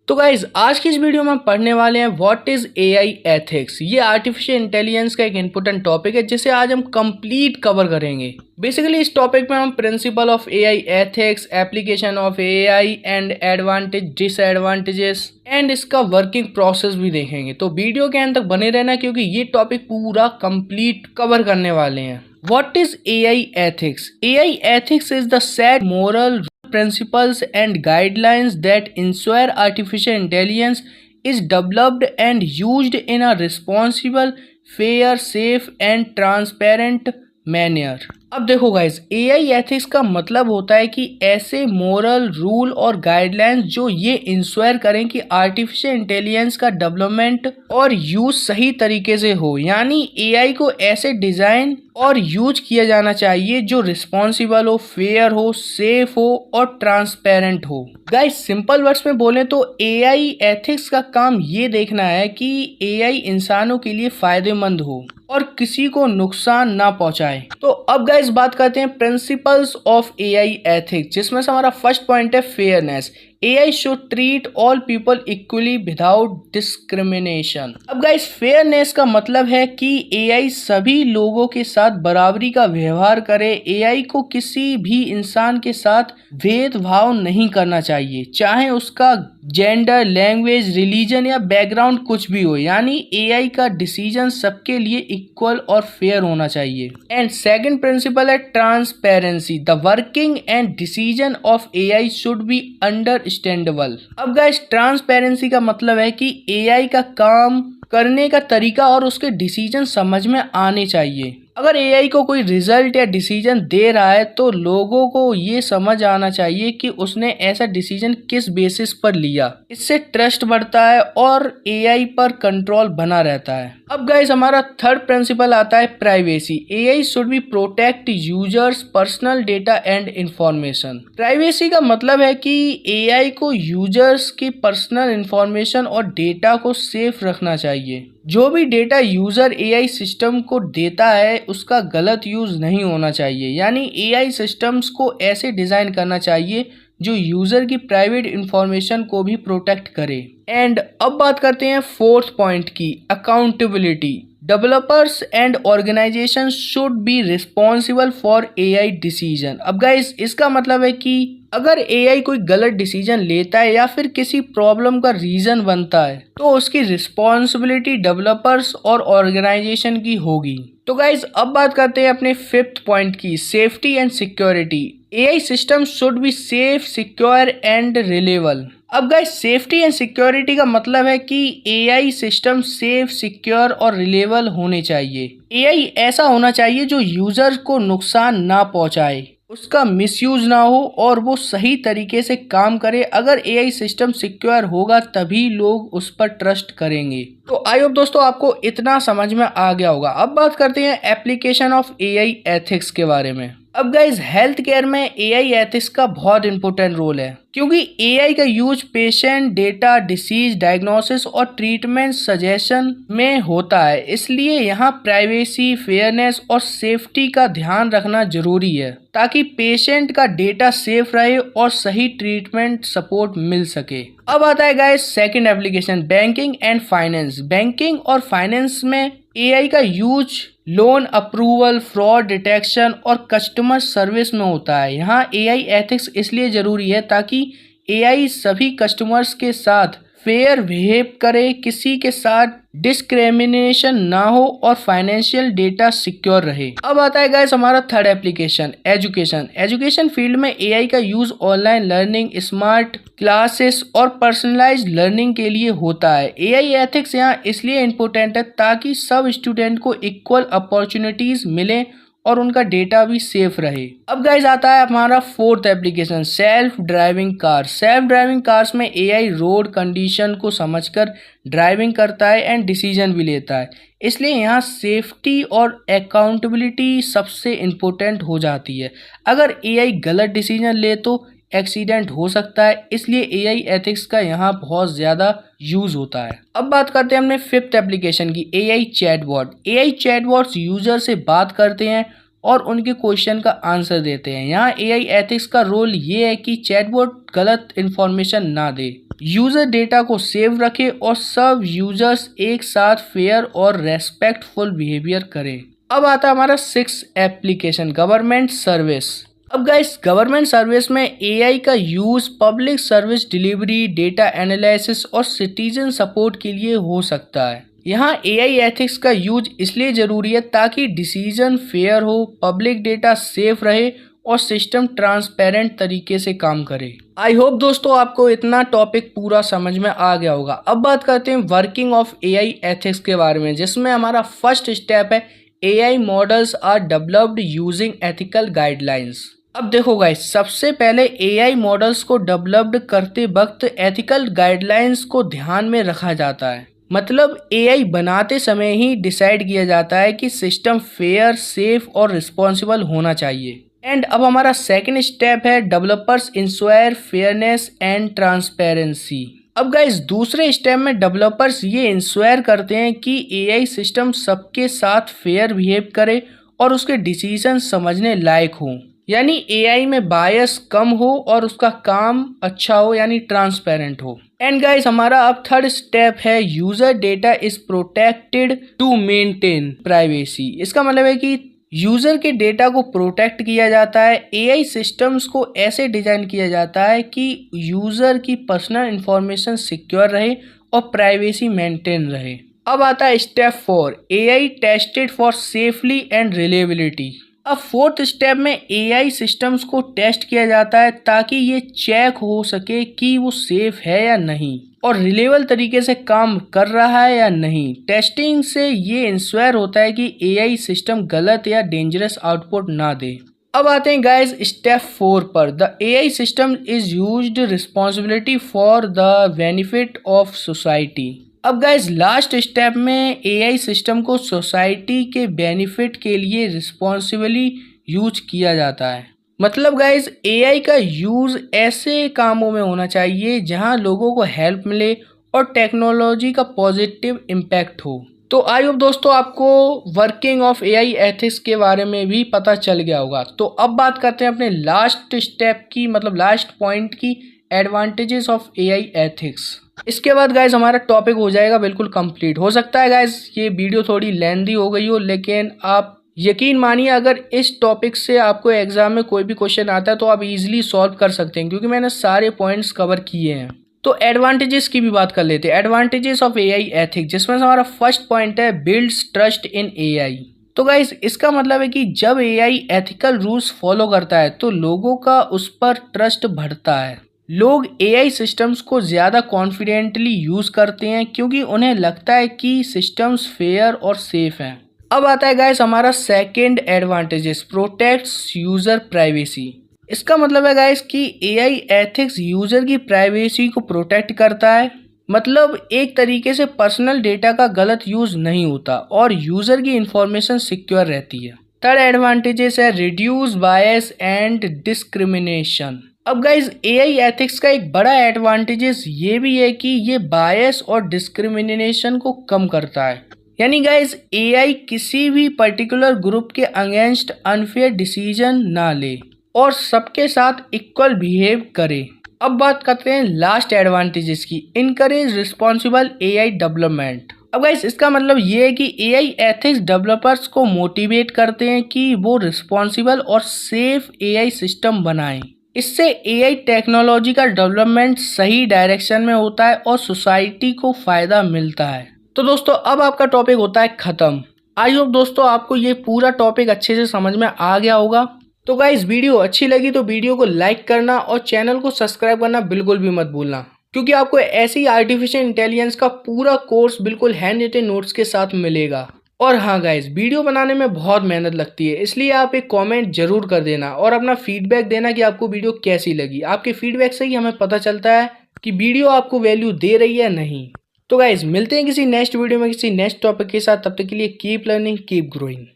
तो गाइज आज की इस वीडियो में हम पढ़ने वाले हैं व्हाट इज एआई एथिक्स। ये आर्टिफिशियल इंटेलिजेंस का एक इम्पोर्टेंट टॉपिक है जिसे आज हम कंप्लीट कवर करेंगे। बेसिकली इस टॉपिक में हम principle of AI ethics, application of AI and advantage disadvantages and इसका वर्किंग प्रोसेस भी देखेंगे। तो वीडियो के अंत तक बने रहना क्योंकि ये टॉपिक पूरा कंप्लीट कवर करने वाले हैं। What is AI ethics? AI ethics is the set moral principles and guidelines that ensure artificial intelligence is developed and used in a responsible, fair, safe and transparent manner. अब देखो guys, AI ethics का मतलब होता है कि ऐसे moral rule और guidelines जो ये इंश्योर करें कि आर्टिफिशियल इंटेलिजेंस का डेवलपमेंट और यूज सही तरीके से हो। यानी एआई को ऐसे डिजाइन और यूज किया जाना चाहिए जो रिस्पॉन्सिबल हो, फेयर हो, सेफ हो और ट्रांसपेरेंट हो। गाइज सिंपल वर्ड्स में बोलें तो एआई एथिक्स का काम ये देखना है कि एआई इंसानों के लिए फायदेमंद हो और किसी को नुकसान ना पहुंचाए। तो अब गाइस बात करते हैं प्रिंसिपल्स ऑफ एआई एथिक्स, जिसमें से हमारा फर्स्ट पॉइंट है fairness. AI should treat all people equally without discrimination. अब गाइस फेयरनेस का मतलब है कि एआई सभी लोगों के साथ बराबरी का व्यवहार करे। एआई को किसी भी इंसान के साथ भेदभाव नहीं करना चाहिए, चाहे उसका जेंडर, लैंग्वेज, रिलीजन या बैकग्राउंड कुछ भी हो। यानी एआई का डिसीजन सबके लिए इक्वल और फेयर होना चाहिए। एंड सेकंड प्रिंसिपल है transparency. The working and decision of AI should be understandable. अब गाइस ट्रांसपेरेंसी का मतलब है कि एआई का काम करने का तरीका और उसके डिसीजन समझ में आने चाहिए। अगर एआई को कोई रिजल्ट या डिसीजन दे रहा है तो लोगों को ये समझ आना चाहिए कि उसने ऐसा डिसीजन किस बेसिस पर लिया। इससे ट्रस्ट बढ़ता है और एआई पर कंट्रोल बना रहता है। अब गाइस हमारा थर्ड प्रिंसिपल आता है privacy. AI should be protect users personal data and information. Privacy का मतलब है कि एआई को यूजर्स की पर्सनल इंफॉर्मेशन और डेटा को सेफ रखना चाहिए। जो भी डेटा यूजर एआई सिस्टम को देता है उसका गलत यूज नहीं होना चाहिए। यानी एआई सिस्टम्स को ऐसे डिजाइन करना चाहिए जो यूजर की प्राइवेट इंफॉर्मेशन को भी प्रोटेक्ट करे। एंड अब बात करते हैं फोर्थ पॉइंट की, accountability. Developers and organization should be responsible for AI decision. अब गाइस इसका मतलब है कि अगर एआई कोई गलत डिसीजन लेता है या फिर किसी प्रॉब्लम का रीजन बनता है तो उसकी रिस्पॉन्सिबिलिटी डेवलपर्स और ऑर्गेनाइजेशन की होगी। तो गाइज अब बात करते हैं अपने फिफ्थ पॉइंट की, safety and security. AI system should be safe, secure and reliable. अब गाइस सेफ्टी एंड सिक्योरिटी का मतलब है कि एआई सिस्टम सेफ, सिक्योर और रिलायबल होने चाहिए। एआई ऐसा होना चाहिए जो यूजर को नुकसान ना पहुंचाए, उसका मिसयूज ना हो और वो सही तरीके से काम करे। अगर एआई सिस्टम सिक्योर होगा तभी लोग उस पर ट्रस्ट करेंगे। तो आई होप दोस्तों आपको इतना समझ में आ गया होगा। अब बात करते हैं एप्लीकेशन ऑफ एआई एथिक्स के बारे में। अब गाइज हेल्थ केयर में एआई एथिक्स का बहुत इंपॉर्टेंट रोल है क्योंकि एआई का use patient data, disease diagnosis और ट्रीटमेंट सजेशन में होता है। इसलिए यहाँ प्राइवेसी, फेयरनेस और सेफ्टी का ध्यान रखना जरूरी है ताकि पेशेंट का डेटा सेफ रहे और सही ट्रीटमेंट सपोर्ट मिल सके। अब आता है guys second application, banking and finance. Banking और फाइनेंस में एआई का use loan approval, fraud detection और कस्टमर सर्विस में होता है। यहाँ एआई एथिक्स इसलिए जरूरी है ताकि एआई सभी कस्टमर्स के साथ फेयर बिहेव करे, किसी के साथ डिस्क्रिमिनेशन ना हो और फाइनेंशियल डेटा सिक्योर रहे। अब आता है गाइस हमारा third application, education. Education field में एआई का use online learning, smart classes और पर्सनलाइज्ड लर्निंग के लिए होता है। एआई एथिक्स यहाँ इसलिए इम्पोर्टेंट है ताकि सब स्टूडेंट को इक्वल अपॉर्चुनिटीज मिले और उनका डेटा भी सेफ रहे। अब गाइस आता है हमारा fourth application, self driving car. Self driving cars में एआई रोड कंडीशन को समझकर ड्राइविंग करता है एंड डिसीजन भी लेता है। इसलिए यहाँ सेफ्टी और अकाउंटेबिलिटी सबसे इम्पोर्टेंट हो जाती है। अगर एआई गलत डिसीजन ले तो एक्सीडेंट हो सकता है, इसलिए एआई एथिक्स का यहाँ बहुत ज़्यादा यूज होता है। अब बात करते हैं हमने फिफ्थ एप्लीकेशन की, AI chatbot. AI chatbots user से बात करते हैं और उनके क्वेश्चन का आंसर देते हैं। यहाँ एआई एथिक्स का रोल ये है कि चैटबॉट गलत इन्फॉर्मेशन ना दे। यूजर डेटा को सेव रखे और सब यूजर्स एक साथ फेयर और रेस्पेक्टफुल बिहेवियर करें। अब आता है हमारा 6 एप्लीकेशन गवर्नमेंट सर्विस। अब गाइस गवर्नमेंट सर्विस में एआई का use public service delivery, data analysis और सिटीजन सपोर्ट के लिए हो सकता है। यहाँ एआई एथिक्स का यूज इसलिए जरूरी है ताकि डिसीजन फेयर हो, पब्लिक डेटा सेफ रहे और सिस्टम ट्रांसपेरेंट तरीके से काम करे। आई होप दोस्तों आपको इतना टॉपिक पूरा समझ में आ गया होगा। अब बात करते हैं वर्किंग ऑफ एआई एथिक्स के बारे में, जिसमें हमारा फर्स्ट स्टेप है AI models are developed using ethical guidelines. अब देखो गाइस, सबसे पहले एआई मॉडल्स को डेवलप्ड करते वक्त एथिकल गाइडलाइंस को ध्यान में रखा जाता है। मतलब एआई बनाते समय ही डिसाइड किया जाता है कि सिस्टम फेयर, सेफ और रिस्पॉन्सिबल होना चाहिए। एंड अब हमारा सेकंड स्टेप है developers ensure fairness and transparency. अब गाइस दूसरे स्टेप में डेवलपर्स ये इंश्योर करते हैं कि एआई सिस्टम सबके साथ फेयर बिहेव करे और उसके डिसीजन समझने लायक हो, यानी एआई में बायस कम हो और उसका काम अच्छा हो, यानी ट्रांसपेरेंट हो। एंड गाइस हमारा अब थर्ड स्टेप है user data is protected to maintain privacy. इसका मतलब है कि यूजर के डेटा को प्रोटेक्ट किया जाता है। एआई सिस्टम्स को ऐसे डिजाइन किया जाता है कि यूजर की पर्सनल इंफॉर्मेशन सिक्योर रहे और प्राइवेसी मेंटेन रहे। अब आता है step 4 AI tested for safely and reliability. अब फोर्थ स्टेप में एआई सिस्टम्स को टेस्ट किया जाता है ताकि ये चेक हो सके कि वो सेफ है या नहीं और रिलेबल तरीके से काम कर रहा है या नहीं। टेस्टिंग से ये इंश्योर होता है कि एआई सिस्टम गलत या डेंजरस आउटपुट ना दे। अब आते हैं गाइस स्टेप 4 पर, the AI system is used responsibility for the benefit of society. अब गाइस लास्ट स्टेप में एआई सिस्टम को सोसाइटी के बेनिफिट के लिए रिस्पॉन्सिबली यूज किया जाता है। मतलब गाइस एआई का यूज ऐसे कामों में होना चाहिए जहां लोगों को हेल्प मिले और टेक्नोलॉजी का पॉजिटिव इम्पैक्ट हो। तो आई होप दोस्तों आपको वर्किंग ऑफ एआई एथिक्स के बारे में भी पता चल गया होगा। तो अब बात करते हैं अपने लास्ट स्टेप की, मतलब लास्ट पॉइंट की, एडवांटेजेस ऑफ एआई एथिक्स। इसके बाद गाइज हमारा टॉपिक हो जाएगा बिल्कुल कंप्लीट। हो सकता है गाइज ये वीडियो थोड़ी लेंथी हो गई हो, लेकिन आप यकीन मानिए अगर इस टॉपिक से आपको एग्जाम में कोई भी क्वेश्चन आता है तो आप इजीली सॉल्व कर सकते हैं, क्योंकि मैंने सारे पॉइंट्स कवर किए हैं। तो एडवांटेजेस की भी बात कर लेते हैं। एडवांटेजेस ऑफ एआई एथिक्स, जिसमें से हमारा फर्स्ट पॉइंट है बिल्ड्स ट्रस्ट इन एआई। तो गाइज इसका मतलब है कि जब एआई एथिकल रूल्स फॉलो करता है तो लोगों का उस पर ट्रस्ट बढ़ता है। लोग एआई सिस्टम्स को ज़्यादा कॉन्फिडेंटली यूज़ करते हैं क्योंकि उन्हें लगता है कि सिस्टम्स फेयर और सेफ हैं। अब आता है गाइस हमारा second advantages, protects user privacy. इसका मतलब है गाइस कि एआई एथिक्स यूज़र की प्राइवेसी को प्रोटेक्ट करता है। मतलब एक तरीके से पर्सनल डेटा का गलत यूज़ नहीं होता और यूज़र की इंफॉर्मेशन सिक्योर रहती है। थर्ड एडवांटेजेस है रिड्यूस बायस एंड डिस्क्रिमिनेशन। अब गाइज एआई एथिक्स का एक बड़ा एडवांटेजेस ये भी है कि ये बायस और डिस्क्रिमिनेशन को कम करता है। यानी गाइज एआई किसी भी पर्टिकुलर ग्रुप के अगेंस्ट अनफेयर डिसीजन ना ले और सबके साथ इक्वल बिहेव करे। अब बात करते हैं लास्ट एडवांटेजेस की, इनकरेज रिस्पॉन्सिबल एआई डेवलपमेंट। अब गाइस इसका मतलब ये है कि एआई एथिक्स डेवलपर्स को मोटिवेट करते हैं कि वो रिस्पॉन्सिबल और सेफ एआई सिस्टम बनाएं। इससे एआई टेक्नोलॉजी का डेवलपमेंट सही डायरेक्शन में होता है और सोसाइटी को फायदा मिलता है। तो दोस्तों अब आपका टॉपिक होता है खत्म। आई होप दोस्तों आपको ये पूरा टॉपिक अच्छे से समझ में आ गया होगा। तो गाइस वीडियो अच्छी लगी तो वीडियो को लाइक करना और चैनल को सब्सक्राइब करना बिल्कुल भी मत भूलना, क्योंकि आपको ऐसी आर्टिफिशियल इंटेलिजेंस का पूरा कोर्स बिल्कुल हैंड रिटन नोट्स के साथ मिलेगा। और हाँ गाइस वीडियो बनाने में बहुत मेहनत लगती है, इसलिए आप एक कमेंट जरूर कर देना और अपना फीडबैक देना कि आपको वीडियो कैसी लगी। आपके फीडबैक से ही हमें पता चलता है कि वीडियो आपको वैल्यू दे रही है या नहीं। तो गाइस मिलते हैं किसी नेक्स्ट वीडियो में किसी नेक्स्ट टॉपिक के साथ। तब तक के लिए कीप लर्निंग कीप ग्रोइंग।